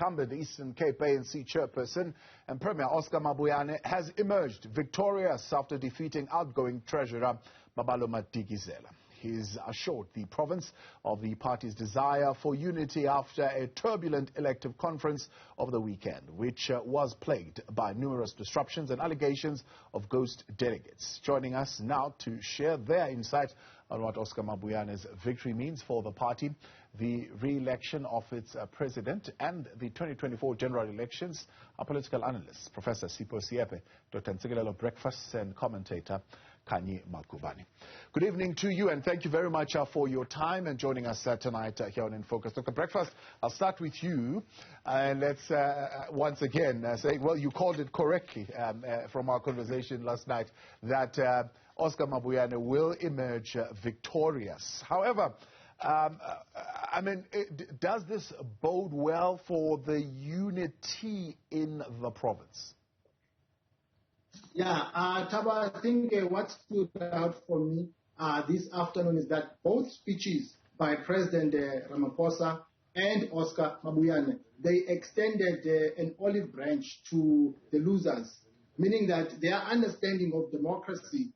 Incumbent Eastern Cape ANC chairperson and Premier Oscar Mabuyane has emerged victorious after defeating outgoing Treasurer Babalo Madikane. He's assured the province of the party's desire for unity after a turbulent elective conference over the weekend, which was plagued by numerous disruptions and allegations of ghost delegates. Joining us now to share their insight on what Oscar Mabuyane's victory means for the party, the re-election of its president and the 2024 general elections, our political analysts, Professor Sipho Seepe, Dr. Ntsikelelo Breakfast and commentator Khanyi Magubane. Good evening to you, and thank you very much for your time and joining us tonight here on In Focus. Dr. Breakfast, I'll start with you, and let's once again say, well, you called it correctly from our conversation last night, that Oscar Mabuyane will emerge victorious. However, does this bode well for the unity in the province? Yeah, Taba, I think what stood out for me this afternoon is that both speeches by President Ramaphosa and Oscar Mabuyane, they extended an olive branch to the losers, meaning that their understanding of democracy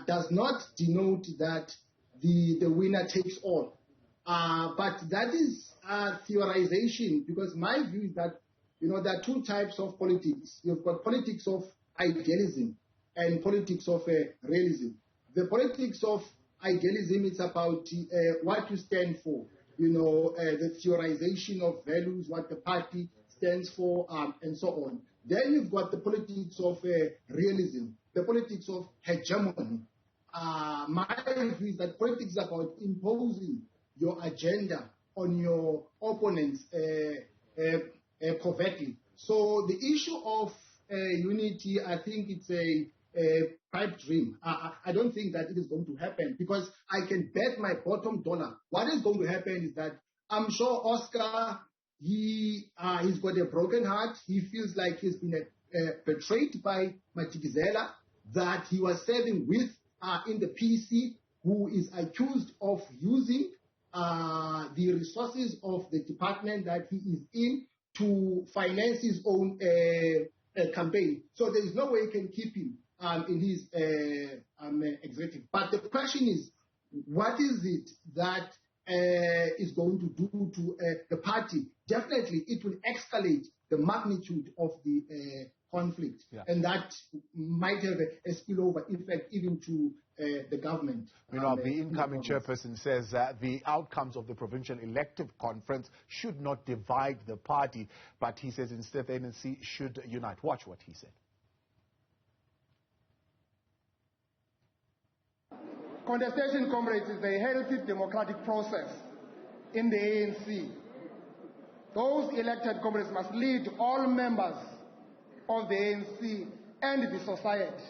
does not denote that the winner takes all. But that is theorization, because my view is that, there are two types of politics. You've got politics of idealism and politics of realism. The politics of idealism is about what you stand for, the theorization of values, what the party stands for, and so on. Then you've got the politics of realism, the politics of hegemony. My view is that politics is about imposing your agenda on your opponents covertly. So the issue of unity, I think it's a pipe dream. I don't think that it is going to happen, because I can bet my bottom dollar what is going to happen is that I'm sure Oscar, he's got a broken heart. He feels like he's been betrayed by Madikane, that he was serving with in the PC, who is accused of using the resources of the department that he is in to finance his own campaign. So there is no way you can keep him in his executive. But the question is, what is it that is going to do to the party? Definitely, it will escalate the magnitude of the conflict, and that might have a spillover effect even to the government. The incoming chairperson says that the outcomes of the provincial elective conference should not divide the party, but he says instead the ANC should unite. Watch what he said. Contestation, comrades, is a healthy democratic process in the ANC. Those elected comrades must lead all members of the ANC and the society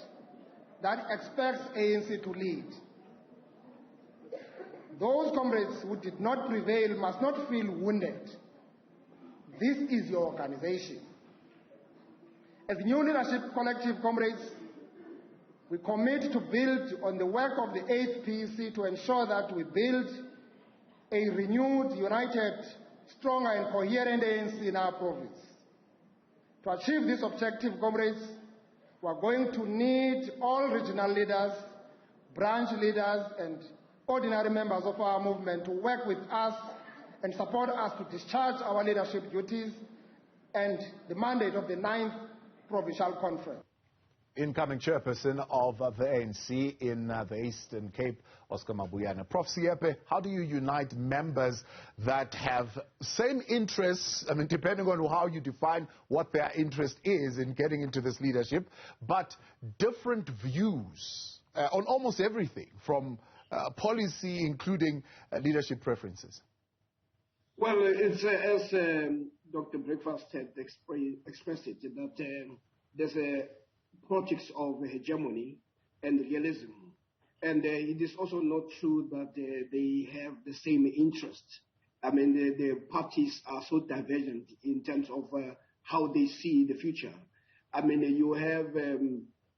that expects ANC to lead. Those comrades who did not prevail must not feel wounded. This is your organization. As new leadership collective, comrades, we commit to build on the work of the 8th PEC to ensure that we build a renewed, united, stronger and coherent ANC in our province. To achieve this objective, comrades, we are going to need all regional leaders, branch leaders, and ordinary members of our movement to work with us and support us to discharge our leadership duties and the mandate of the 9th Provincial Conference. Incoming chairperson of the ANC in the Eastern Cape, Oscar Mabuyane. Prof Sipho, how do you unite members that have same interests, depending on how you define what their interest is in getting into this leadership, but different views on almost everything, from policy, including leadership preferences? Well, it's as Dr. Breakfast had expressed it, that there's a politics of hegemony and realism. And it is also not true that they have the same interests. The parties are so divergent in terms of how they see the future. You have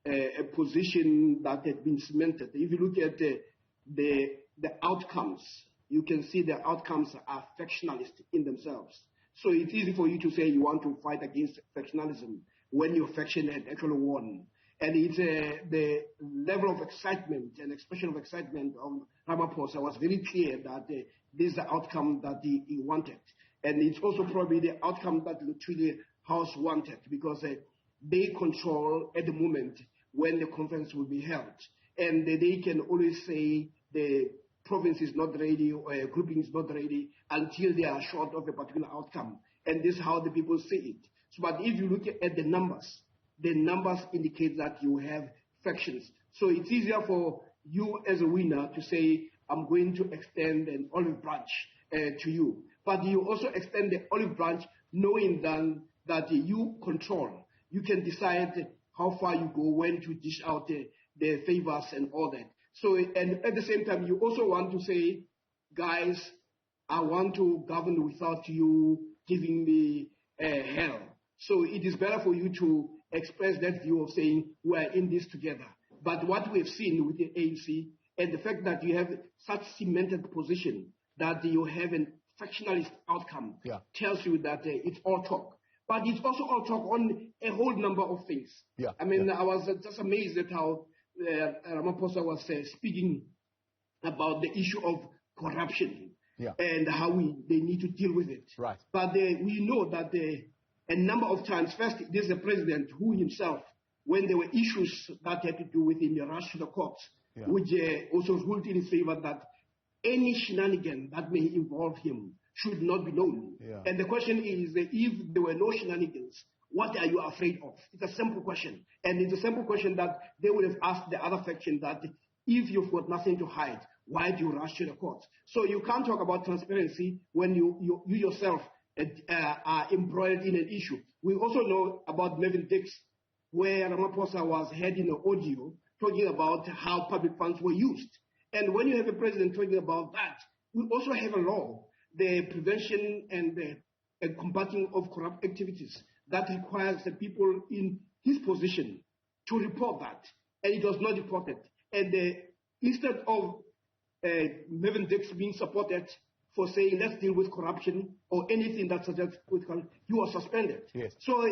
a position that has been cemented. If you look at the outcomes, you can see the outcomes are factionalist in themselves. So it's easy for you to say you want to fight against factionalism when your faction had actually won. And it's the level of excitement and expression of excitement of Ramaphosa was very clear that this is the outcome that he wanted. And it's also probably the outcome that the Treaty House wanted, because they control at the moment when the conference will be held. And they can always say the province is not ready or a grouping is not ready until they are short of a particular outcome. And this is how the people see it. So, but if you look at the numbers indicate that you have factions. So it's easier for you as a winner to say, I'm going to extend an olive branch to you. But you also extend the olive branch knowing then that you control. You can decide how far you go, when to dish out the favors and all that. So, and at the same time, you also want to say, guys, I want to govern without you giving me hell. So it is better for you to express that view of saying we are in this together. But what we have seen with the ANC and the fact that you have such cemented position that you have a factionalist outcome tells you that it's all talk. But it's also all talk on a whole number of things. I mean, I was just amazed at how Ramaphosa was speaking about the issue of corruption and how they need to deal with it. Right. But we know that a number of times, first, there's the president who himself, when there were issues that had to do with him, the rush to the courts, which also ruled in his favor that any shenanigan that may involve him should not be known. And the question is, if there were no shenanigans, what are you afraid of? It's a simple question. And it's a simple question that they would have asked the other faction that if you've got nothing to hide, why do you rush to the courts? So you can't talk about transparency when you yourself are embroiled in an issue. We also know about Mervyn Dix, where Ramaphosa was heard in an audio talking about how public funds were used. And when you have a president talking about that, we also have a law, the prevention and the combating of corrupt activities, that requires the people in his position to report that. And it was not reported. And instead of Mervyn Dix being supported for saying, let's deal with corruption or anything that suggests with corruption, he was suspended. So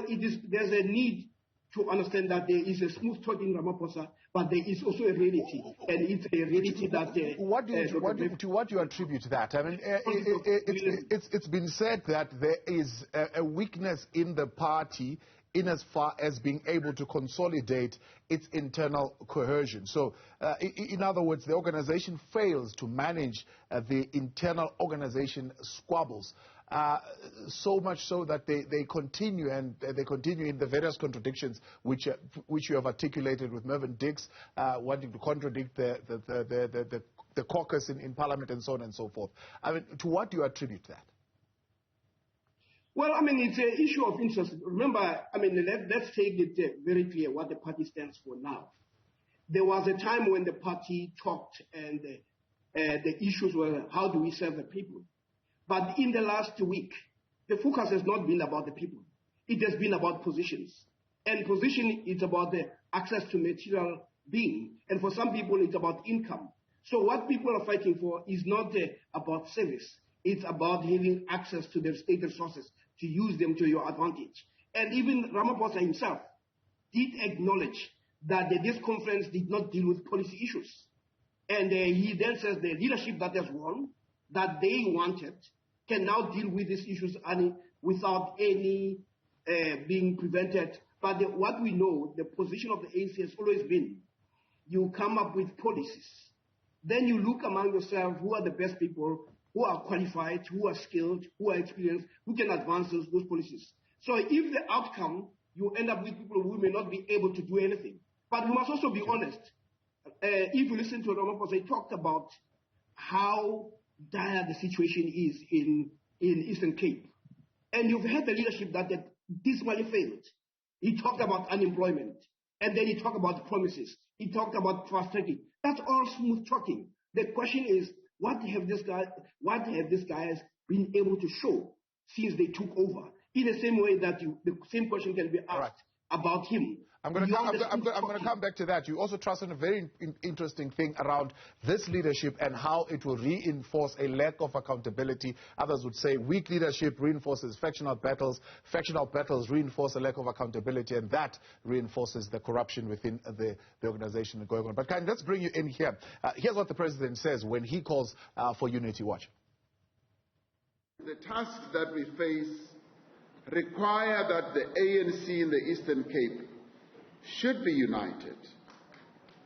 there's a need to understand that there is a smooth talking Ramaphosa, but there is also a reality, and it's a reality that... To what you attribute that? I mean, it's been said that there is a weakness in the party in as far as being able to consolidate its internal cohesion. So, in other words, the organization fails to manage the internal organization squabbles. So much so that they continue, and they continue in the various contradictions which you have articulated with Mervyn Dix wanting to contradict the caucus in Parliament and so on and so forth. I mean, to what do you attribute that? Well, I mean, it's an issue of interest. Remember, I mean, let's take it very clear what the party stands for now. There was a time when the party talked and the issues were, how do we serve the people? But in the last week, the focus has not been about the people. It has been about positions. And position is about the access to material being. And for some people, it's about income. So what people are fighting for is not about service. It's about having access to their state resources, to use them to your advantage. And even Ramaphosa himself did acknowledge that this conference did not deal with policy issues. And he then says the leadership that has won, that they wanted, can now deal with these issues without any being prevented. But what we know, the position of the ANC has always been, you come up with policies. Then you look among yourself who are the best people, who are qualified, who are skilled, who are experienced, who can advance those policies. So if the outcome, you end up with people who may not be able to do anything. But we must also be honest. If you listen to Ramaphosa, he talked about how dire the situation is in Eastern Cape. And you've had the leadership that dismally failed. He talked about unemployment. And then he talked about promises. He talked about fast tracking. That's all smooth talking. The question is, what have these guys been able to show since they took over? In the same way that the same question can be asked. about him. I'm going to come back to that. You also trust in a very interesting thing around this leadership and how it will reinforce a lack of accountability. Others would say weak leadership reinforces factional battles reinforce a lack of accountability, and that reinforces the corruption within the organization going on. But Khanyi, let's bring you in here. Here's what the president says when he calls for Unity Watch. The tasks that we face require that the ANC in the Eastern Cape should be united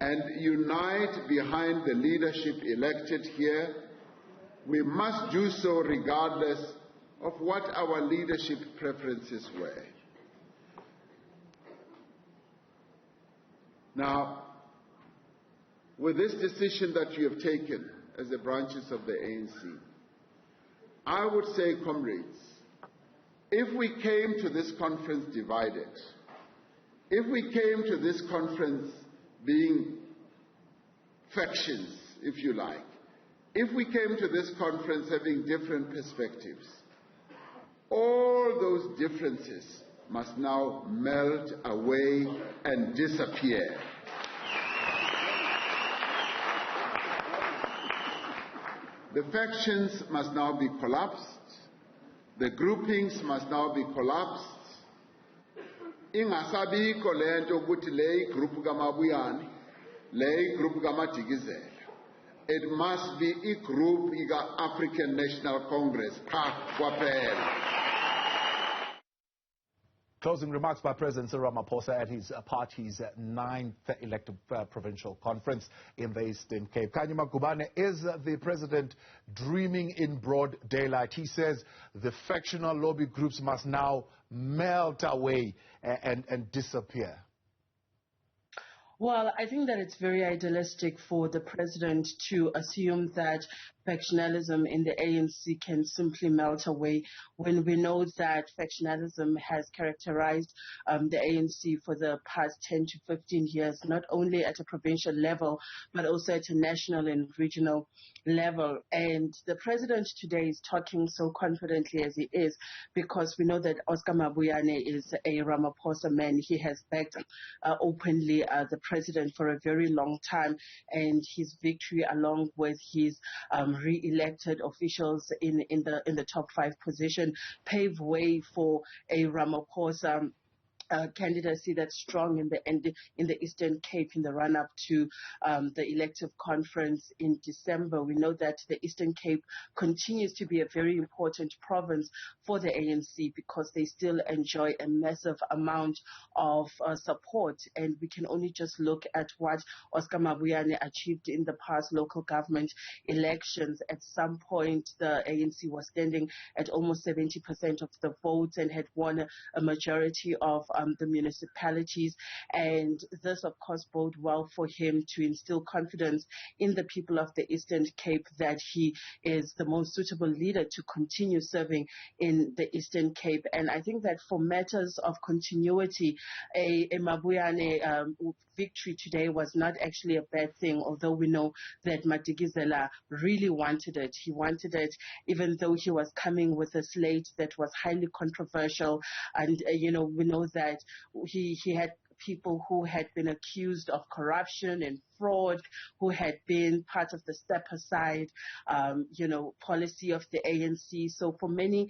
and unite behind the leadership elected here. We must do so regardless of what our leadership preferences were. Now, with this decision that you have taken as the branches of the ANC, I would say, comrades, if we came to this conference divided, if we came to this conference being factions, if you like, if we came to this conference having different perspectives, all those differences must now melt away and disappear. The factions must now be collapsed. The groupings must now be collapsed. Ingasabiko lento ukuthi le group kaMabuyane, le group kaMadikizela. It must be a group ika African National Congress qha kwaphela. Closing remarks by President Cyril Ramaphosa at his party's 9th elective provincial conference in the Eastern Cape. Khanyi Magubane, is the president dreaming in broad daylight? He says the factional lobby groups must now melt away and disappear. Well, I think that it's very idealistic for the president to assume that factionalism in the ANC can simply melt away when we know that factionalism has characterized the ANC for the past 10 to 15 years, not only at a provincial level, but also at a national and regional level. And the president today is talking so confidently as he is because we know that Oscar Mabuyane is a Ramaphosa man. He has backed openly the president for a very long time, and his victory along with his re-elected officials in the top 5 position pave way for a Ramaphosa candidacy that's strong in the Eastern Cape in the run-up to the elective conference in December. We know that the Eastern Cape continues to be a very important province for the ANC because they still enjoy a massive amount of support, and we can only just look at what Oscar Mabuyane achieved in the past local government elections. At some point, the ANC was standing at almost 70% of the votes and had won a majority of the municipalities, and this of course bode well for him to instill confidence in the people of the Eastern Cape that he is the most suitable leader to continue serving in the Eastern Cape. And I think that for matters of continuity, a Mabuyane victory today was not actually a bad thing, although we know that Madikizela really wanted it. He wanted it even though he was coming with a slate that was highly controversial, and we know that he had people who had been accused of corruption and fraud, who had been part of the step aside, policy of the ANC. So for many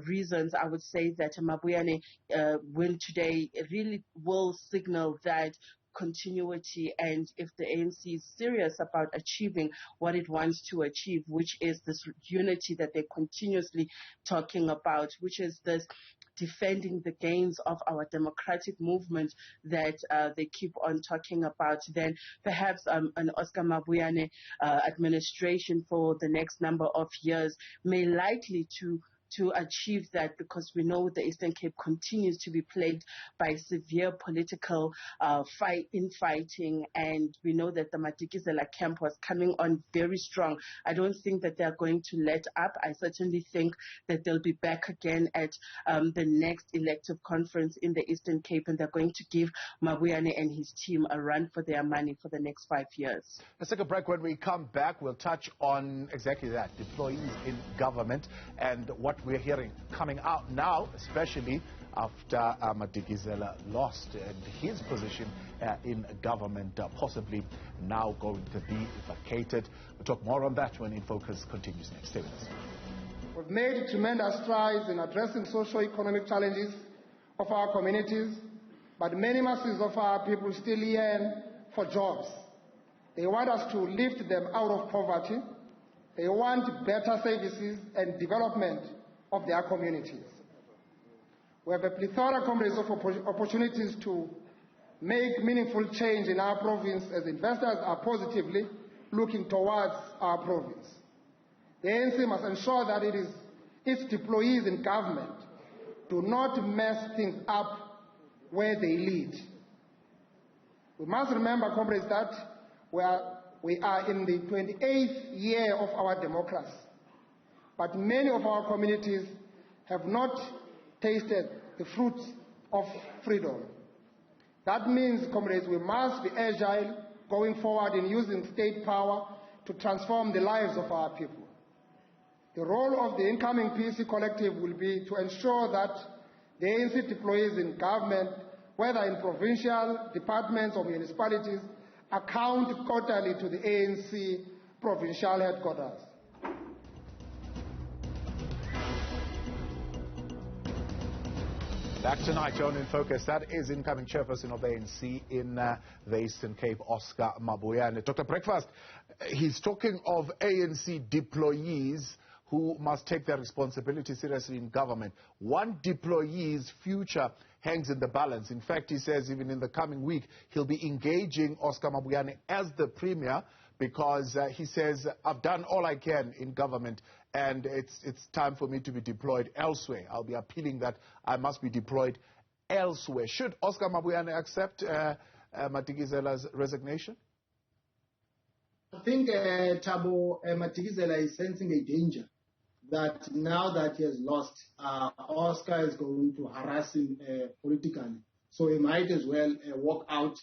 reasons, I would say that Mabuyane win today really will signal that continuity, and if the ANC is serious about achieving what it wants to achieve, which is this unity that they're continuously talking about, which is this defending the gains of our democratic movement that they keep on talking about, then perhaps an Oscar Mabuyane administration for the next number of years may likely to achieve that, because we know the Eastern Cape continues to be plagued by severe political infighting, and we know that the Madikizela camp was coming on very strong. I don't think that they're going to let up. I certainly think that they'll be back again at the next elective conference in the Eastern Cape, and they're going to give Mabuyane and his team a run for their money for the next 5 years. Let's take a break. When we come back, we'll touch on exactly that, employees in government and what what we're hearing coming out now, especially after Madikizela lost and his position in government possibly now going to be vacated. We'll talk more on that when In Focus continues next. Stay with us. We've made tremendous strides in addressing socio-economic challenges of our communities, but many masses of our people still yearn for jobs. They want us to lift them out of poverty. They want better services and development of their communities. We have a plethora, comrades, of opportunities to make meaningful change in our province as investors are positively looking towards our province. The ANC must ensure that its deployees in government do not mess things up where they lead. We must remember, comrades, that we are in the 28th year of our democracy, but many of our communities have not tasted the fruits of freedom. That means, comrades, we must be agile going forward in using state power to transform the lives of our people. The role of the incoming PC collective will be to ensure that the ANC deployees in government, whether in provincial departments or municipalities, account quarterly to the ANC provincial headquarters. Back tonight on In Focus, that is incoming chairperson of ANC in the Eastern Cape, Oscar Mabuyane. Dr. Breakfast, he's talking of ANC deployees who must take their responsibility seriously in government. One deployee's future hangs in the balance. In fact, he says even in the coming week, he'll be engaging Oscar Mabuyane as the Premier because he says, I've done all I can in government and it's time for me to be deployed elsewhere. I'll be appealing that I must be deployed elsewhere. Should Oscar Mabuyane accept Madikizela's resignation? I think Thabo Madikizela is sensing a danger that now that he has lost, Oscar is going to harass him politically. So he might as well walk out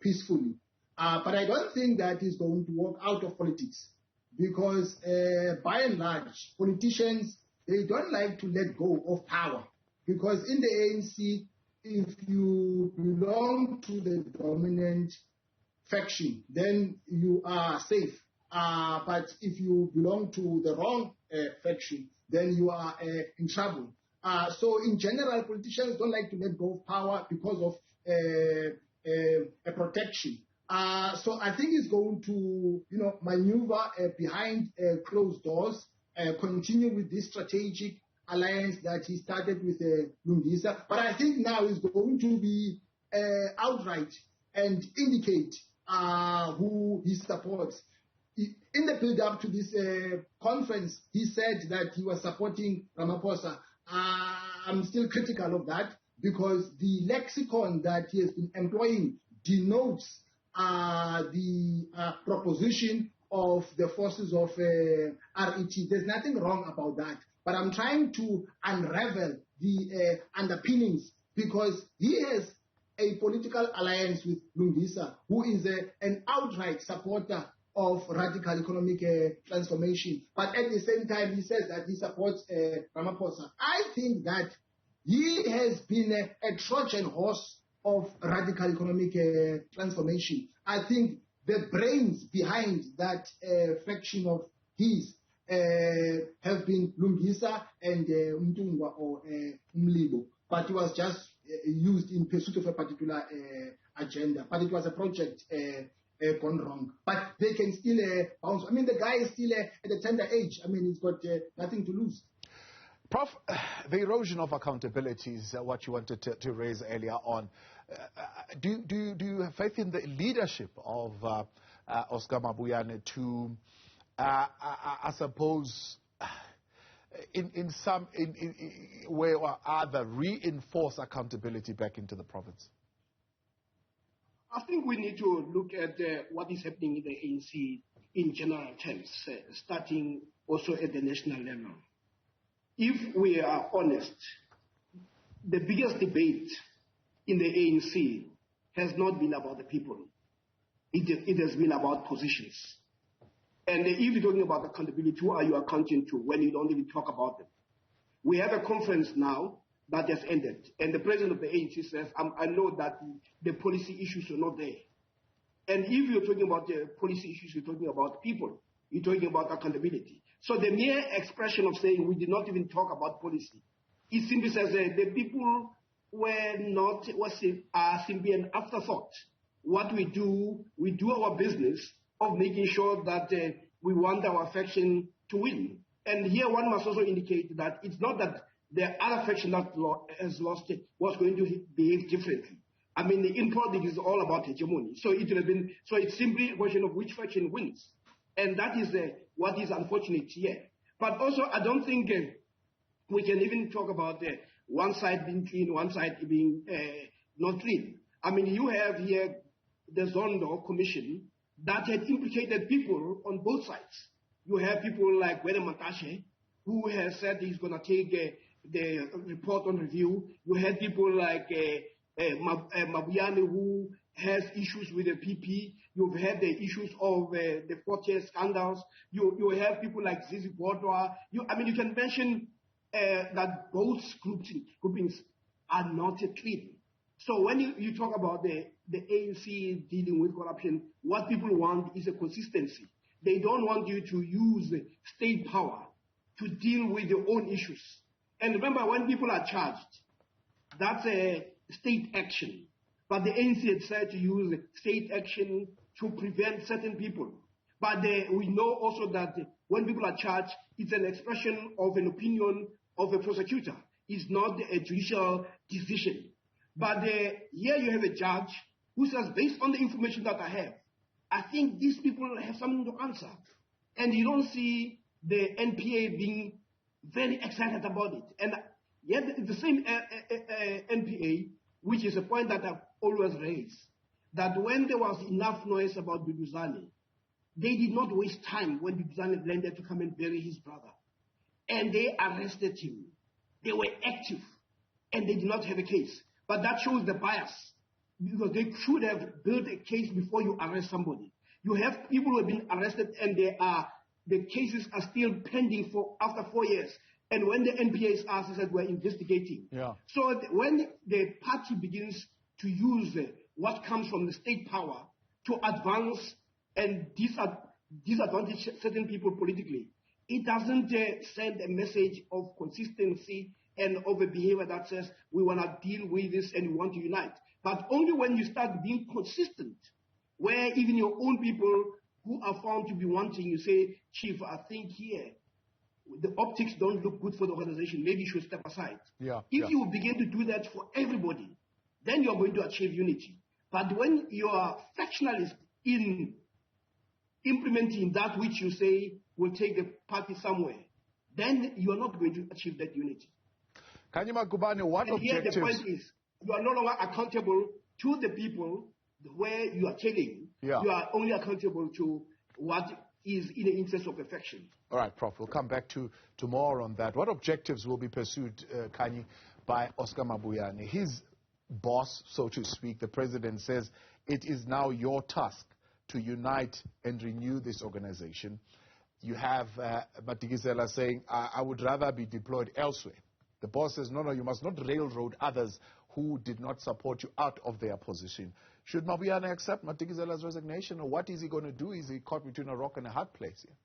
peacefully. But I don't think that he's going to walk out of politics because by and large, politicians, they don't like to let go of power. Because in the ANC, if you belong to the dominant faction, then you are safe. But if you belong to the wrong faction, then you are in trouble. So in general, politicians don't like to let go of power because of a protection. So I think he's going to, maneuver behind closed doors, continue with this strategic alliance that he started with Lungisa. But I think now he's going to be outright and indicate who he supports. In the build-up to this conference, he said that he was supporting Ramaphosa. I'm still critical of that because the lexicon that he has been employing denotes the proposition of the forces of RET. There's nothing wrong about that. But I'm trying to unravel the underpinnings because he has a political alliance with Lungisa, who is an outright supporter of radical economic transformation. But at the same time, he says that he supports Ramaphosa. I think that he has been a Trojan horse of radical economic transformation. I think the brains behind that faction of his have been Lungisa and Mtungwa or Mlibo. But it was just used in pursuit of a particular agenda. But it was a project gone wrong. But they can still bounce. I mean, the guy is still at a tender age. I mean, he's got nothing to lose. Prof, the erosion of accountability is what you wanted to raise earlier on. Do you have faith in the leadership of Oscar Mabuyane to, I suppose, in some way or other, reinforce accountability back into the province? I think we need to look at what is happening in the ANC in general terms, starting also at the national level. If we are honest, the biggest debate in the ANC has not been about the people. It has been about positions. And if you're talking about accountability, who are you accounting to when you don't even talk about them? We have a conference now that has ended, and the president of the ANC says, I know that the policy issues are not there. And if you're talking about the policy issues, you're talking about people. You're talking about accountability. So the mere expression of saying we did not even talk about policy, it simply says the people are simply an afterthought. What we do our business of making sure that we want our faction to win. And here one must also indicate that it's not that the other faction that has lost it was going to behave differently. I mean, in politics is all about hegemony. So it's simply a question of which faction wins. And that is what is unfortunate here. But also, I don't think we can even talk about one side being clean, one side being not clean. I mean, you have here the Zondo Commission that had implicated people on both sides. You have people like Wena Matashe, who has said he's going to take the report on review. You had people like Mabuyane, who has issues with the PP. You've had the issues of the 4-year scandals. You have people like Zizi Bodwa. You can mention that both groupings are not clean. So when you talk about the ANC dealing with corruption, what people want is a consistency. They don't want you to use state power to deal with your own issues. And remember, when people are charged, that's a state action. But the ANC had said to use state action to prevent certain people. But we know also that when people are charged, it's an expression of an opinion of a prosecutor. It's not a judicial decision. But here you have a judge who says, based on the information that I have, I think these people have something to answer. And you don't see the NPA being very excited about it. And yet the same NPA, which is a point that I've always raised, that when there was enough noise about Duduzane, they did not waste time when Duduzane landed to come and bury his brother. And they arrested him. They were active. And they did not have a case. But that shows the bias. Because they should have built a case before you arrest somebody. You have people who have been arrested and the cases are still pending after 4 years. And when the NPA is asked, they said, we're investigating. Yeah. So when the party begins to use what comes from the state power to advance and disadvantage certain people politically, it doesn't send a message of consistency and of a behavior that says we want to deal with this and we want to unite. But only when you start being consistent, where even your own people who are found to be wanting, you say, Chief, I think here, the optics don't look good for the organization. Maybe you should step aside. If you begin to do that for everybody, then you're going to achieve unity. But when you are factionalist in implementing that which you say will take the party somewhere, then you are not going to achieve that unity. Khanyi Magubane, what objectives? Here the point is, you are no longer accountable to the people where you are telling. You are only accountable to what is in the interest of the faction. All right, Prof, we'll come back to more on that. What objectives will be pursued, Khanyi, by Oscar Mabuyane? His boss, so to speak, the president, says it is now your task to unite and renew this organization. You have Madikizela saying, I would rather be deployed elsewhere. The boss says, no, you must not railroad others who did not support you out of their position. Should Mabuyane accept Madikizela's resignation, or what is he going to do? Is he caught between a rock and a hard place here?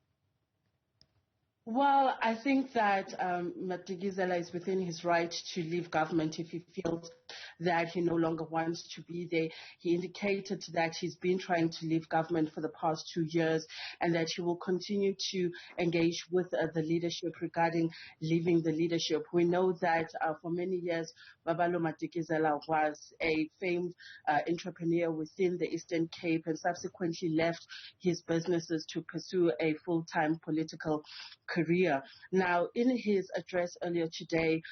Well, I think that Madikizela is within his right to leave government if he feels that he no longer wants to be there. He indicated that he's been trying to leave government for the past 2 years and that he will continue to engage with the leadership regarding leaving the leadership. We know that for many years, Babalo Madikane was a famed entrepreneur within the Eastern Cape and subsequently left his businesses to pursue a full-time political career. Now, in his address earlier today,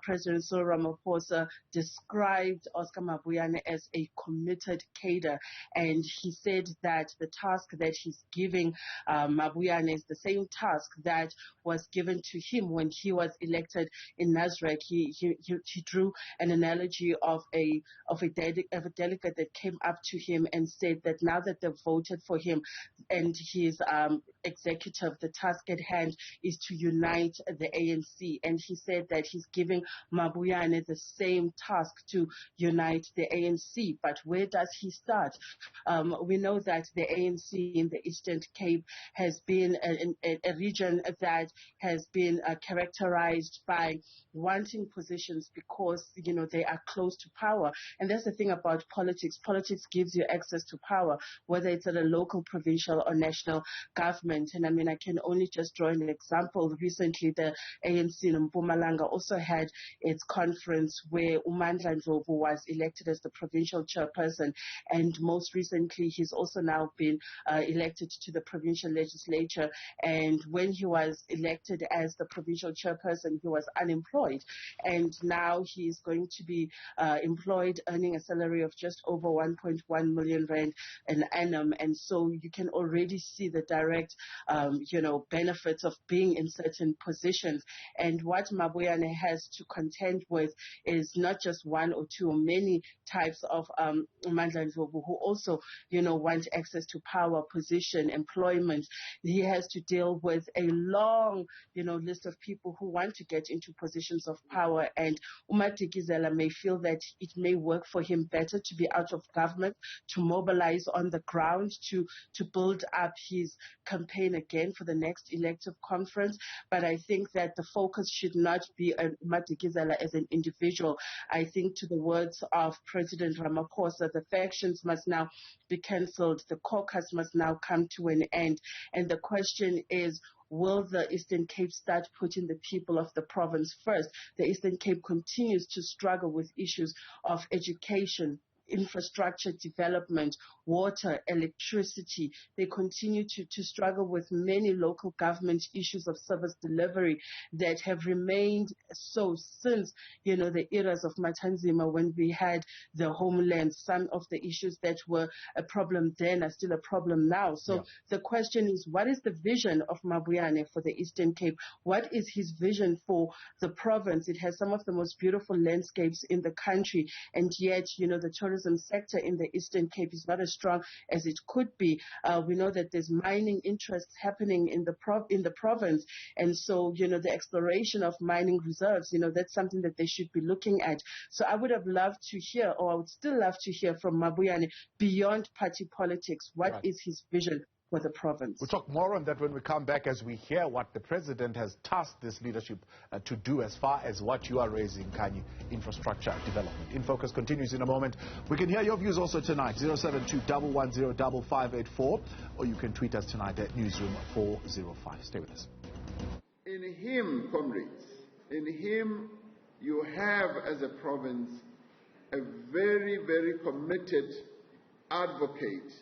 President Cyril Ramaphosa described Oscar Mabuyane as a committed cadre, and he said that the task that he's giving Mabuyane is the same task that was given to him when he was elected in Nasrec. He drew an analogy of a delegate that came up to him and said that now that they've voted for him and he's executive, the task at hand is to unite the ANC. And he said that he's giving Mabuyane the same task to unite the ANC. But where does he start? We know that the ANC in the Eastern Cape has been a region that has been characterized by wanting positions because, they are close to power. And that's the thing about politics. Politics gives you access to power, whether it's at a local, provincial, or national government. And I can only just draw an example. Recently, the ANC in Mpumalanga also had its conference where uMandla Ndlovu was elected as the provincial chairperson. And most recently, he's also now been elected to the provincial legislature. And when he was elected as the provincial chairperson, he was unemployed. And now he's going to be employed, earning a salary of just over 1.1 million rand an annum. And so you can already see the direct, benefits of being in certain positions. And what Mabuyane has to contend with is not just one or two or many types of Mandla Ndlovu who also, want access to power, position, employment. He has to deal with a long, list of people who want to get into positions of power. And Madikizela may feel that it may work for him better to be out of government, to mobilize on the ground, to build up his campaign again for the next elective conference. But I think that the focus should not be on Madikizela as an individual. I think, to the words of President Ramaphosa, the factions must now be cancelled. The caucus must now come to an end. And the question is, will the Eastern Cape start putting the people of the province first? The Eastern Cape continues to struggle with issues of education, infrastructure development, water, electricity. They continue to struggle with many local government issues of service delivery that have remained so since, the eras of Matanzima, when we had the homeland. Some of the issues that were a problem then are still a problem now. So the question is, what is the vision of Mabuyane for the Eastern Cape? What is his vision for the province? It has some of the most beautiful landscapes in the country, and yet, the tourism sector in the Eastern Cape is not as strong as it could be. We know that there's mining interests happening in the province, and so the exploration of mining reserves, that's something that they should be looking at. So I would have loved to hear, or I would still love to hear from Mabuyane beyond party politics. What is his vision for the province? We'll talk more on that when we come back, as we hear what the president has tasked this leadership to do as far as what you are raising, Khanyi, infrastructure development. In Focus continues in a moment. We can hear your views also tonight, 072-110-5584, or you can tweet us tonight at Newzroom 405. Stay with us. In him, comrades, in him you have, as a province, a very, very committed advocate,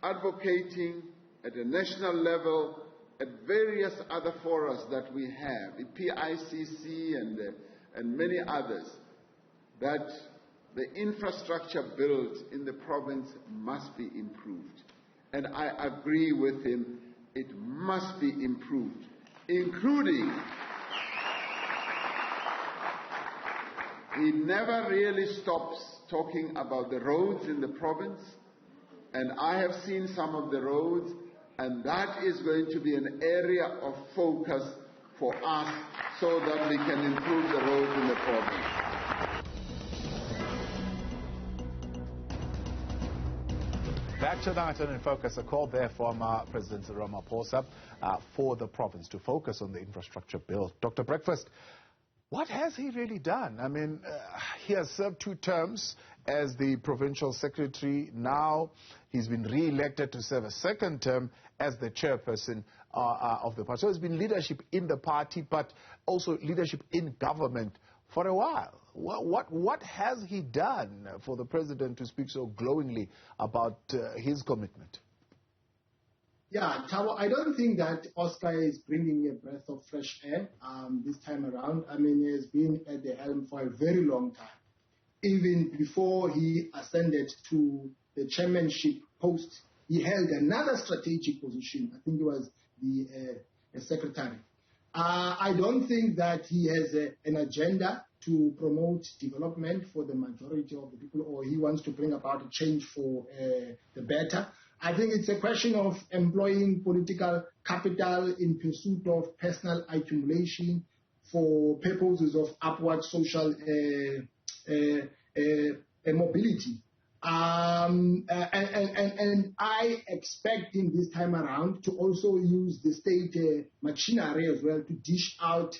advocating at a national level, at various other forums that we have, in PICC and many others, that the infrastructure built in the province must be improved. And I agree with him, it must be improved, including, he never really stops talking about the roads in the province. And I have seen some of the roads, and that is going to be an area of focus for us so that we can improve the roads in the province. Back tonight and in Focus, a call there from President Ramaphosa for the province to focus on the infrastructure bill. Dr. Breakfast, what has he really done? I mean, he has served 2 terms as the provincial secretary. Now he's been re-elected to serve a 2nd term as the chairperson of the party. So there's been leadership in the party, but also leadership in government for a while. What has he done for the president to speak so glowingly about his commitment? Yeah, Thabo, I don't think that Oscar is bringing a breath of fresh air this time around. I mean, he has been at the helm for a very long time. Even before he ascended to the chairmanship post, he held another strategic position. I think he was the secretary. I don't think that he has an agenda to promote development for the majority of the people, or he wants to bring about a change for the better. I think it's a question of employing political capital in pursuit of personal accumulation for purposes of upward social mobility. And I expect him this time around to also use the state machinery as well to dish out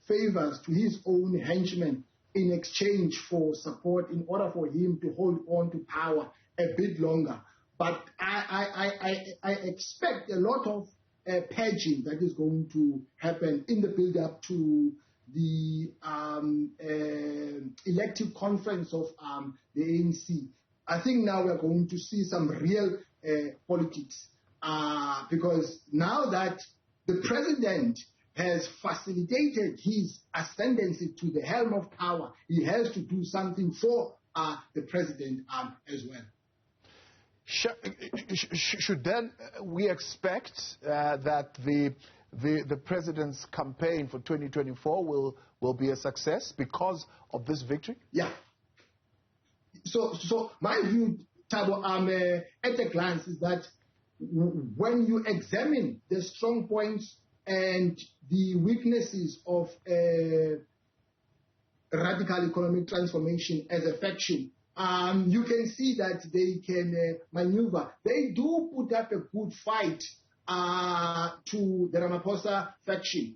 favors to his own henchmen in exchange for support in order for him to hold on to power a bit longer. But I expect a lot of purging that is going to happen in the build-up to the elective conference of the ANC. I think now we're going to see some real politics because now that the president has facilitated his ascendancy to the helm of power, he has to do something for the president as well. Should then we expect that the president's campaign for 2024 will be a success because of this victory? Yeah. So my view, Thabo, at a glance is that when you examine the strong points and the weaknesses of radical economic transformation as a faction, you can see that they can maneuver. They do put up a good fight to the Ramaphosa faction.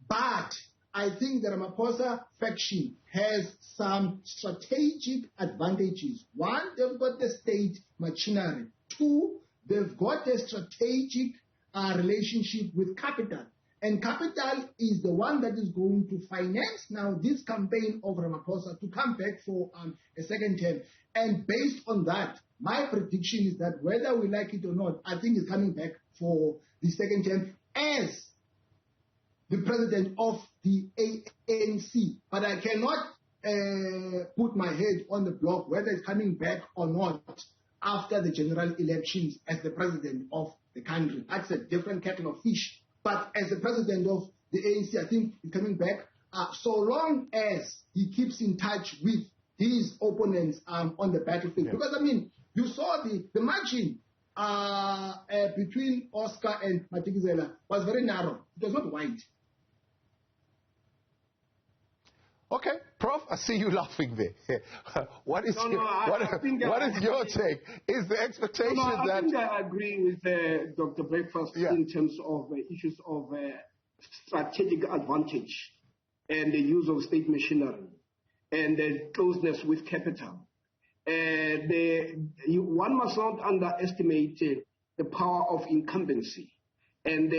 But I think the Ramaphosa faction has some strategic advantages. One, they've got the state machinery. Two, they've got a strategic relationship with capital. And capital is the one that is going to finance now this campaign of Ramaphosa to come back for a second term. And based on that, my prediction is that whether we like it or not, I think he's coming back for the second term as the president of the ANC. But I cannot put my head on the block whether it's coming back or not after the general elections as the president of the country. That's a different kettle of fish. But as the president of the ANC, I think he's coming back so long as he keeps in touch with his opponents on the battlefield. Yeah. Because, I mean, you saw the margin between Oscar and Madikane was very narrow. It was not wide. Okay, Prof, I see you laughing there. What is your take? Is the expectation I think I agree with Dr. Breakfast in terms of issues of strategic advantage and the use of state machinery and the closeness with capital. One must not underestimate the power of incumbency. And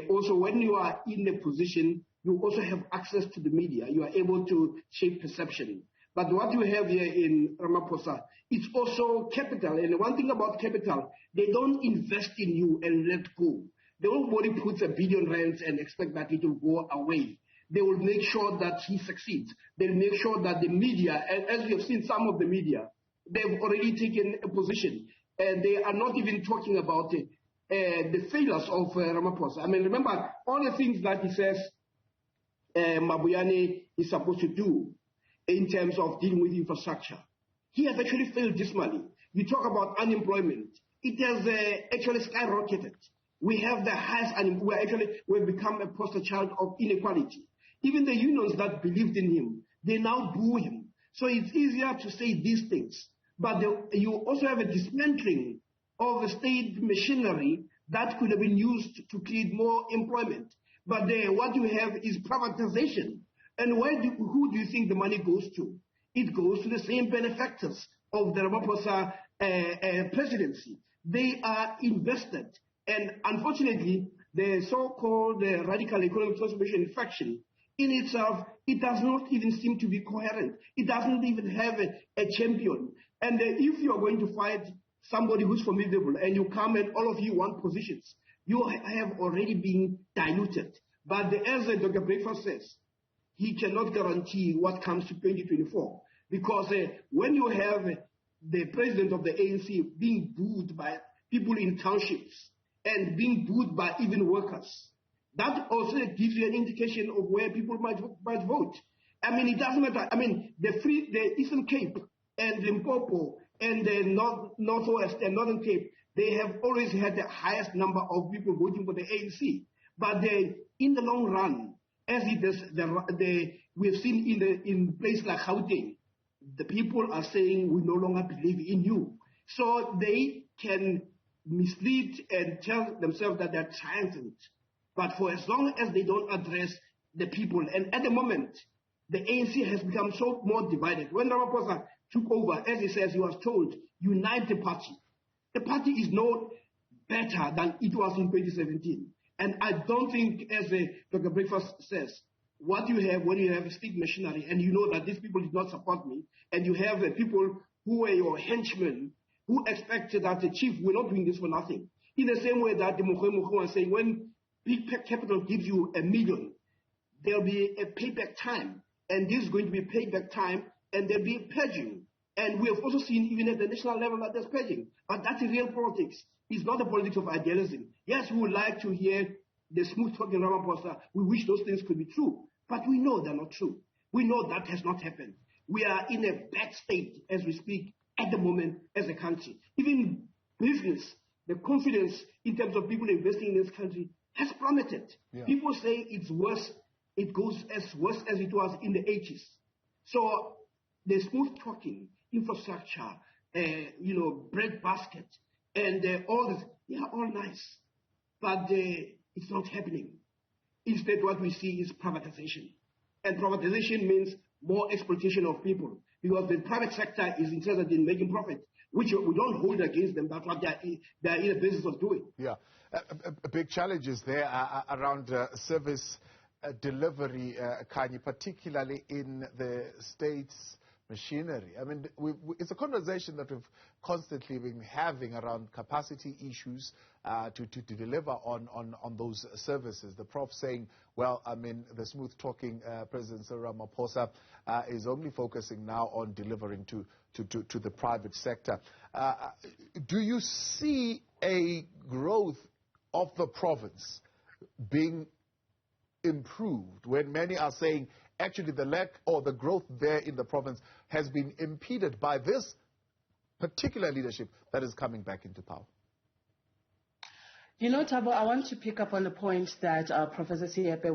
also, when you are in a position, you also have access to the media. You are able to shape perception. But what you have here in Ramaphosa, it's also capital. And one thing about capital, they don't invest in you and let go. Nobody puts R1 billion and expect that it will go away. They will make sure that he succeeds. They'll make sure that the media, and as we have seen some of the media, they've already taken a position. And they are not even talking about the failures of Ramaphosa. I mean, remember, all the things that he says Mabuyane is supposed to do in terms of dealing with infrastructure. He has actually failed dismally. You talk about unemployment. It has actually skyrocketed. We have the highest unemployment. We've become a poster child of inequality. Even the unions that believed in him, they now boo him. So it's easier to say these things. But you also have a dismantling of the state machinery that could have been used to create more employment. But what you have is privatization. And who do you think the money goes to? It goes to the same benefactors of the Ramaphosa presidency. They are invested. And unfortunately, the so-called radical economic transformation faction, in itself, it does not even seem to be coherent. It doesn't even have a champion. And if you're going to fight somebody who's formidable and you come and all of you want positions, you have already been diluted. But as Dr. Breakfast says, he cannot guarantee what comes to 2024. Because when you have the president of the ANC being booed by people in townships and being booed by even workers, that also gives you an indication of where people might vote. I mean, it doesn't matter. I mean, the Eastern Cape and Limpopo and the Northwest and Northern Cape, they have always had the highest number of people voting for the ANC. But in the long run, as it is, we've seen in places like Gauteng, the people are saying we no longer believe in you. So they can mislead and tell themselves that they're triumphant. But for as long as they don't address the people, and at the moment, the ANC has become so more divided. When Ramaphosa took over, as he says, he was told, unite the party. The party is no better than it was in 2017. And I don't think, as Dr. Breakfast says, what you have when you have a state machinery and you know that these people did not support me, and you have people who were your henchmen who expected that the chief, we're not doing this for nothing. In the same way that the Mokwe was saying, when big capital gives you $1 million, there'll be a payback time. And this is going to be payback time, and there'll be purging. And we have also seen even at the national level that there's purging. But that's real politics. It's not the politics of idealism. Yes, we would like to hear the smooth-talking Ramaphosa. We wish those things could be true. But we know they're not true. We know that has not happened. We are in a bad state as we speak at the moment as a country. Even business, the confidence in terms of people investing in this country has plummeted. Yeah. People say it's worse. It goes as worse as it was in the 80s. So the smooth-talking, infrastructure, breadbasket, and all this, they are all nice. But it's not happening. Instead, what we see is privatization. And privatization means more exploitation of people, because the private sector is interested in making profit, which we don't hold against them. That's what they're in the business of doing. Yeah. A big challenge is there around service delivery, Khanyi, particularly in the state's machinery. I mean, it's a conversation that we've constantly been having around capacity issues to deliver on those services. The Prof saying, well, I mean, the smooth-talking President Ramaphosa is only focusing now on delivering to the private sector. Do you see a growth of the province being improved when many are saying actually the lack or the growth there in the province has been impeded by this particular leadership that is coming back into power? You know, Thabo, I want to pick up on the point that Professor Seepe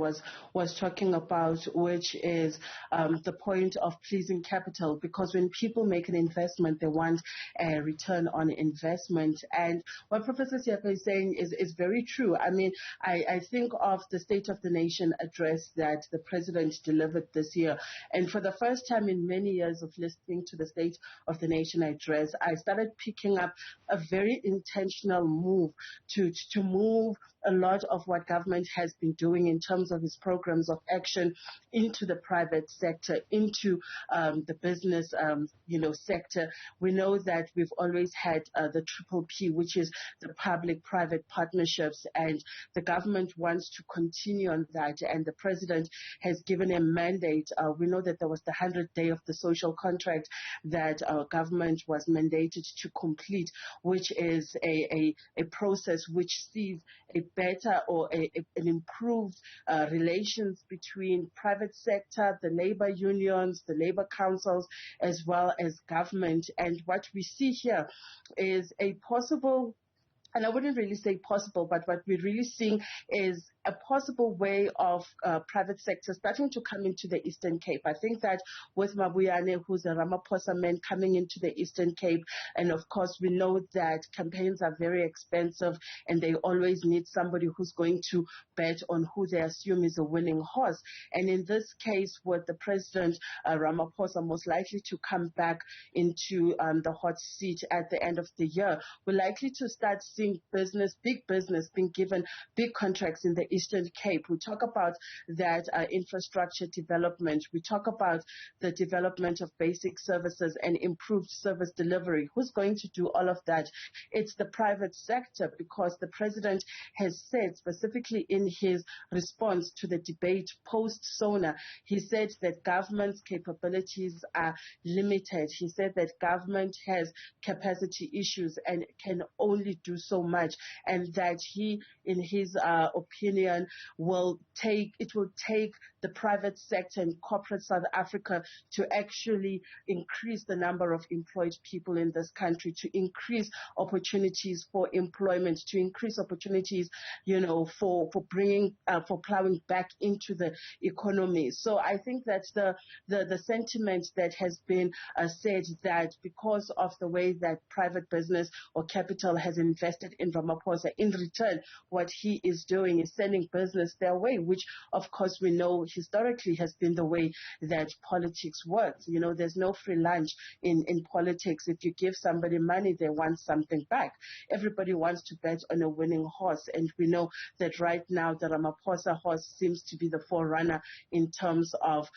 was talking about, which is the point of pleasing capital, because when people make an investment, they want a return on investment. And what Professor Seepe is saying is very true. I mean, I think of the State of the Nation address that the President delivered this year. And for the first time in many years of listening to the State of the Nation address, I started picking up a very intentional move to move a lot of what government has been doing in terms of its programs of action into the private sector, into the business, sector. We know that we've always had the Triple P, which is the public-private partnerships, and the government wants to continue on that, and the President has given a mandate. We know that there was the 100th day of the social contract that our government was mandated to complete, which is a process which sees a better or an improved relations between private sector, the labor unions, the labor councils, as well as government. And what we see here is a possible, and I wouldn't really say possible, but what we're really seeing is a possible way of private sector starting to come into the Eastern Cape. I think that with Mabuyane, who's a Ramaphosa man, coming into the Eastern Cape, and of course we know that campaigns are very expensive and they always need somebody who's going to bet on who they assume is a winning horse. And in this case, with the President Ramaphosa most likely to come back into the hot seat at the end of the year, we're likely to start seeing big business being given big contracts in the Eastern Cape. We talk about that infrastructure development. We talk about the development of basic services and improved service delivery. Who's going to do all of that? It's the private sector, because the President has said specifically in his response to the debate post-SONA, he said that government's capabilities are limited. He said that government has capacity issues and can only do so so much, and that he, in his opinion, will take the private sector and corporate South Africa to actually increase the number of employed people in this country, to increase opportunities for employment, to increase opportunities, for plowing back into the economy. So I think that the sentiment that has been said that because of the way that private business or capital has invested in Ramaphosa, in return, what he is doing is sending business their way, which of course we know historically has been the way that politics works. There's no free lunch in politics. If you give somebody money, they want something back. Everybody wants to bet on a winning horse, and we know that right now the Ramaphosa horse seems to be the forerunner in terms of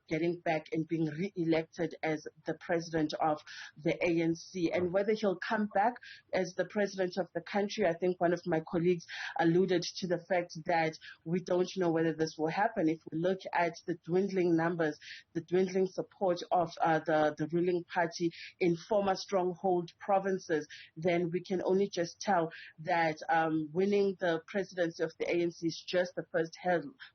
getting back and being re-elected as the president of the ANC. And whether he'll come back as the president of the country, I think one of my colleagues alluded to the fact that we don't know whether this will happen. If we look at the dwindling numbers, the dwindling support of the ruling party in former stronghold provinces, then we can only just tell that winning the presidency of the ANC is just the first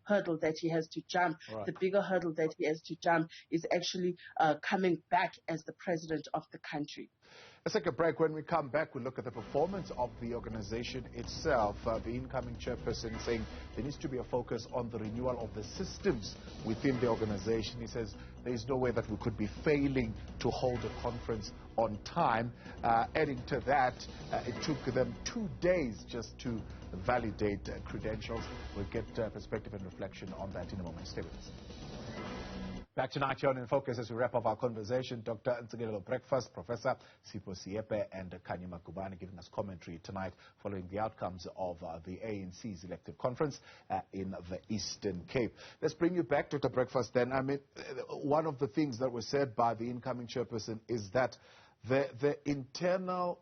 hurdle that he has to jump. Right. The bigger hurdle that he has to jump is actually coming back as the president of the country. Let's take a break. When we come back, we'll look at the performance of the organization itself. The incoming chairperson saying there needs to be a focus on the renewal of the systems within the organization. He says there is no way that we could be failing to hold a conference on time. Adding to that, it took them 2 days just to validate credentials. We'll get perspective and reflection on that in a moment. Stay with us. Back tonight here on In Focus as we wrap up our conversation. Dr. Ntsikelelo Breakfast, Professor Sipho Seepe and Khanyi Magubane giving us commentary tonight following the outcomes of the ANC's elective conference in the Eastern Cape. Let's bring you back, Dr. Breakfast, then. I mean, one of the things that was said by the incoming chairperson is that the internal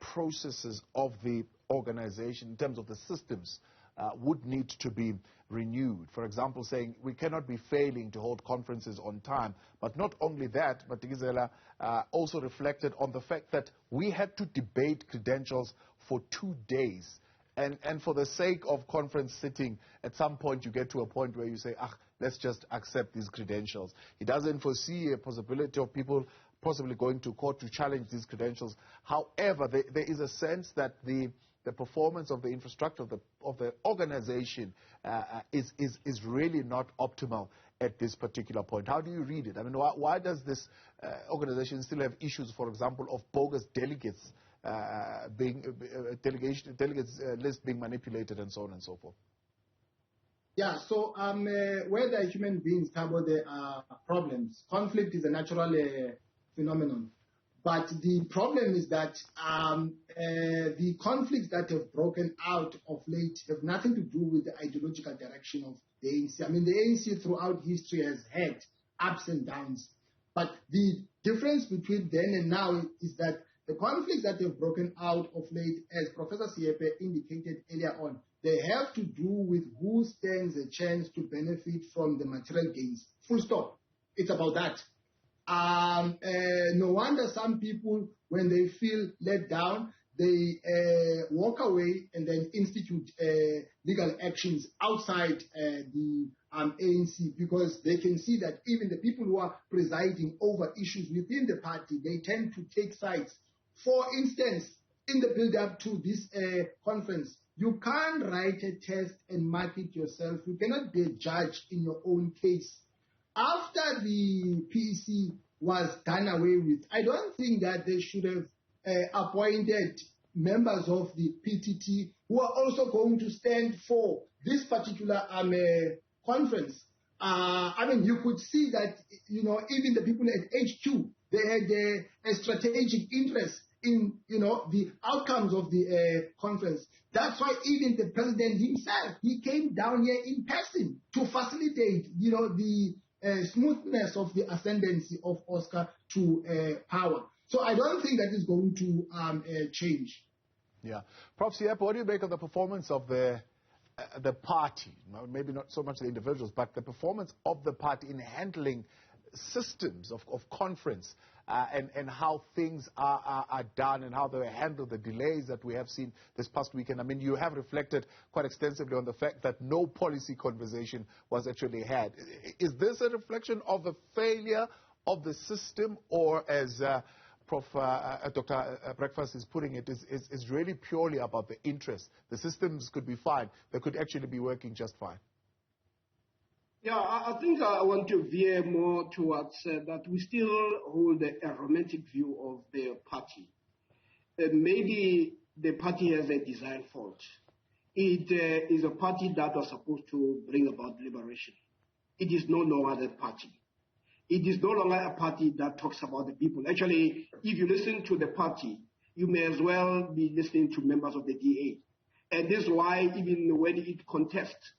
processes of the organization in terms of the systems would need to be renewed. For example, saying we cannot be failing to hold conferences on time. But not only that, but Madikane also reflected on the fact that we had to debate credentials for 2 days. And for the sake of conference sitting, at some point you get to a point where you say, let's just accept these credentials. He doesn't foresee a possibility of people possibly going to court to challenge these credentials. However, there is a sense that the performance of the infrastructure of the organization is really not optimal at this particular point. How do you read it? I mean, why does this organization still have issues, for example, of bogus delegates delegates list being manipulated and so on and so forth? Yeah, so whether human beings have there are problems. Conflict is a natural phenomenon. But the problem is that the conflicts that have broken out of late have nothing to do with the ideological direction of the ANC. I mean, the ANC throughout history has had ups and downs. But the difference between then and now is that the conflicts that have broken out of late, as Professor Seepe indicated earlier on, they have to do with who stands a chance to benefit from the material gains. Full stop. It's about that. No wonder some people, when they feel let down, they walk away and then institute legal actions outside the ANC, because they can see that even the people who are presiding over issues within the party, they tend to take sides. For instance, in the build-up to this conference, you can't write a test and mark it yourself. You cannot be a judge in your own case. After the PEC was done away with, I don't think that they should have appointed members of the PTT who are also going to stand for this particular conference. I mean, you could see that, even the people at HQ, they had a strategic interest in, the outcomes of the conference. That's why even the president himself, he came down here in person to facilitate, the smoothness of the ascendancy of Oscar to power. So I don't think that is going to change. Yeah. Prof Seepe, what do you make of the performance of the party? Maybe not so much the individuals, but the performance of the party in handling systems of conference and how things are done and how they handle the delays that we have seen this past weekend. I mean, you have reflected quite extensively on the fact that no policy conversation was actually had. Is this a reflection of a failure of the system, or as Dr. Breakfast is putting it, is really purely about the interest? The systems could be fine. They could actually be working just fine. Yeah, I think I want to veer more towards that we still hold a romantic view of the party. Maybe the party has a design fault. It is a party that was supposed to bring about liberation. It is no longer that party. It is no longer a party that talks about the people. Actually, if you listen to the party, you may as well be listening to members of the DA. And this is why even when it contests,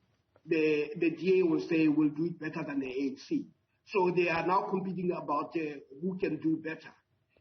the DA will say we'll do it better than the ANC. So they are now competing about who can do better.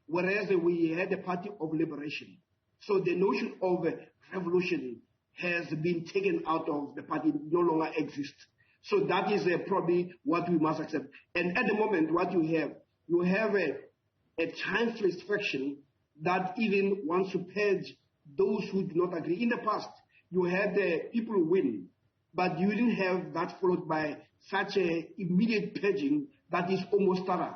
Whereas we had a party of liberation. So the notion of revolution has been taken out of the party, no longer exists. So that is probably what we must accept. And at the moment, what you have a chanceless faction that even wants to purge those who do not agree. In the past, you had people win, but you didn't have that followed by such an immediate purging that is almost thorough.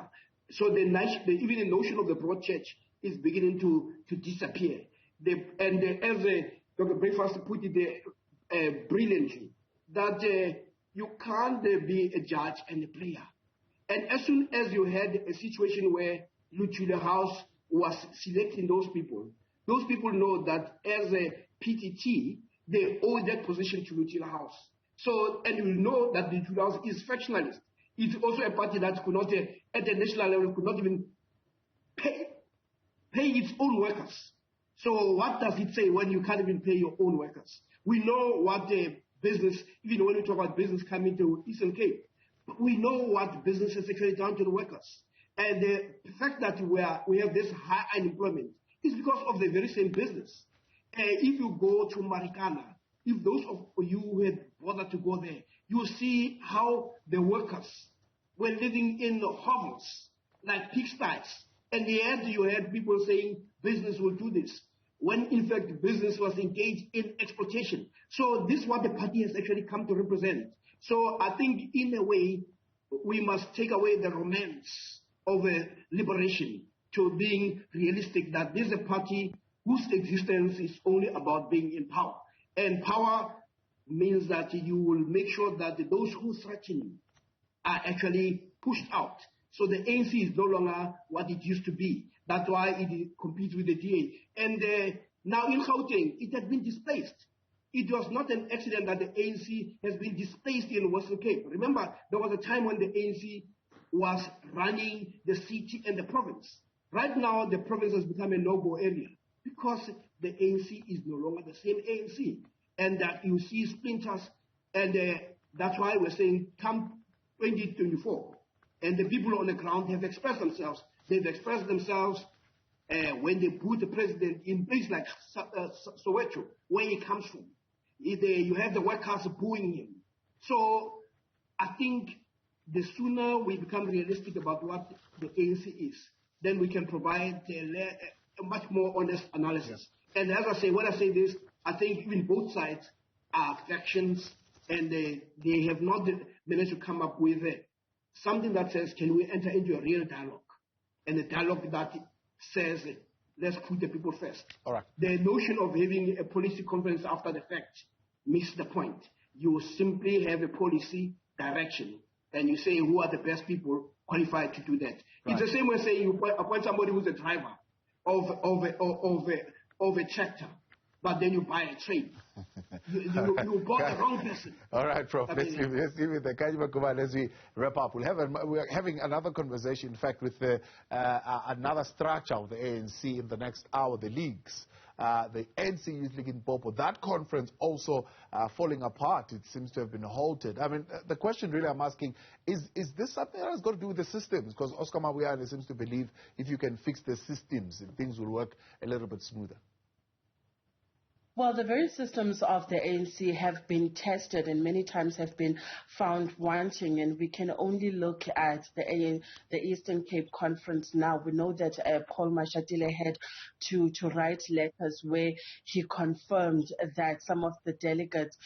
So even the notion of the broad church is beginning to disappear. As Dr. Breakfast put it brilliantly, that you can't be a judge and a player. And as soon as you had a situation where Luchule House was selecting those people know that as a PTT, they owe that position to Luchule House. So, and you know that the Luchule House is factionalist. It's also a party that could not, at the national level, could not even pay its own workers. So what does it say when you can't even pay your own workers? We know what the business, even when we talk about business coming to Eastern Cape, we know what business has actually done to the workers. And the fact that we have this high unemployment is because of the very same business. If you go to Marikana, if those of you who had bothered to go there, you see how the workers were living in hovels, like pigsties. And yet you had people saying business will do this, when in fact business was engaged in exploitation. So this is what the party has actually come to represent. So I think in a way, we must take away the romance of liberation to being realistic that this is a party whose existence is only about being in power. And power means that you will make sure that those who threaten are actually pushed out. So the ANC is no longer what it used to be. That's why it competes with the DA. And now in Gauteng, it has been displaced. It was not an accident that the ANC has been displaced in Western Cape. Remember, there was a time when the ANC was running the city and the province. Right now, the province has become a no-go area because the ANC is no longer the same ANC. And that you see splinters, and that's why we're saying come 2024. And the people on the ground have expressed themselves. They've expressed themselves when they put the president in places like Soweto, where he comes from. You have the workers booing him. So I think the sooner we become realistic about what the ANC is, then we can provide a much more honest analysis. Yeah. And as I say, when I say this, I think even both sides are factions, and they have not managed to come up with something that says, can we enter into a real dialogue? And a dialogue that says, let's put the people first. All right. The notion of having a policy conference after the fact misses the point. You simply have a policy direction, and you say who are the best people qualified to do that. Right. It's the same way saying you appoint somebody who's a driver of a tractor, but then you buy a train. You bought the wrong person. All right, Prof. Let's leave with the Khanyi Magubane as we wrap up. We're having another conversation, in fact, with another structure of the ANC in the next hour, the leagues. The ANC Youth League in Popo. That conference also falling apart. It seems to have been halted. I mean, the question really I'm asking is this something that has got to do with the systems? Because Oscar Mabuyane seems to believe if you can fix the systems, things will work a little bit smoother. Well, the very systems of the ANC have been tested and many times have been found wanting, and we can only look at the Eastern Cape Conference now. We know that Paul Mashatile had to write letters where he confirmed that some of the delegates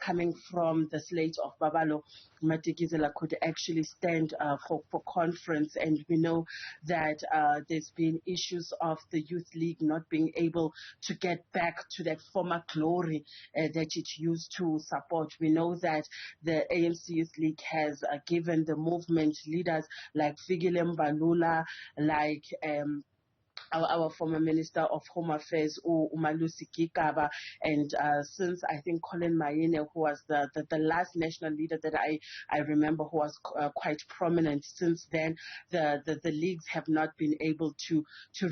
coming from the slate of Babalo Madikane could actually stand for conference, and we know that there's been issues of the Youth League not being able to get back to that former glory that it used to support. We know that the ANC Youth League has given the movement leaders like Fikile Mbalula, like our former Minister of Home Affairs, Umalusi Gigaba, and since I think Colin Mayene, who was the last national leader that I remember, who was quite prominent. Since then, the leagues have not been able to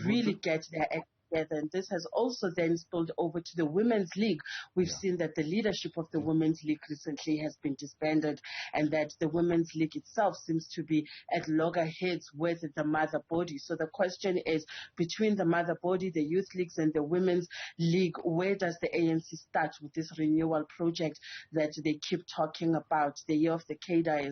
really get their act together, and this has also then spilled over to the Women's League. We've seen that the leadership of the Women's League recently has been disbanded, and that the Women's League itself seems to be at loggerheads with the mother body. So the question is, between the mother body, the youth leagues, and the Women's League, where does the ANC start with this renewal project that they keep talking about? The year of the Keda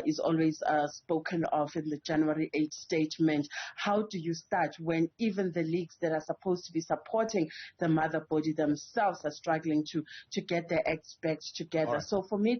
is always spoken of in the January 8th statement. How do you start when even the leagues that are supposed to be supporting the mother body themselves are struggling to get their acts back together? Right. So for me,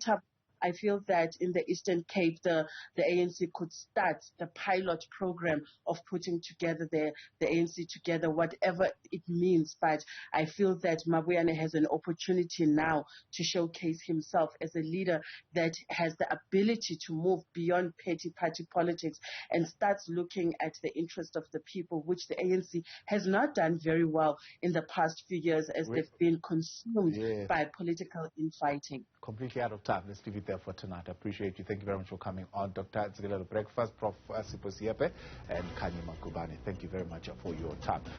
I feel that in the Eastern Cape, the ANC could start the pilot program of putting together the ANC together, whatever it means. But I feel that Mabuyane has an opportunity now to showcase himself as a leader that has the ability to move beyond petty party politics and starts looking at the interest of the people, which the ANC has not done very well in the past few years, as they've been consumed by political infighting. Completely out of time. Let's leave it there for tonight. I appreciate you. Thank you very much for coming on. Dr. Ntsikelelo Breakfast, Prof Sipho Seepe, and Khanyi Magubane. Thank you very much for your time.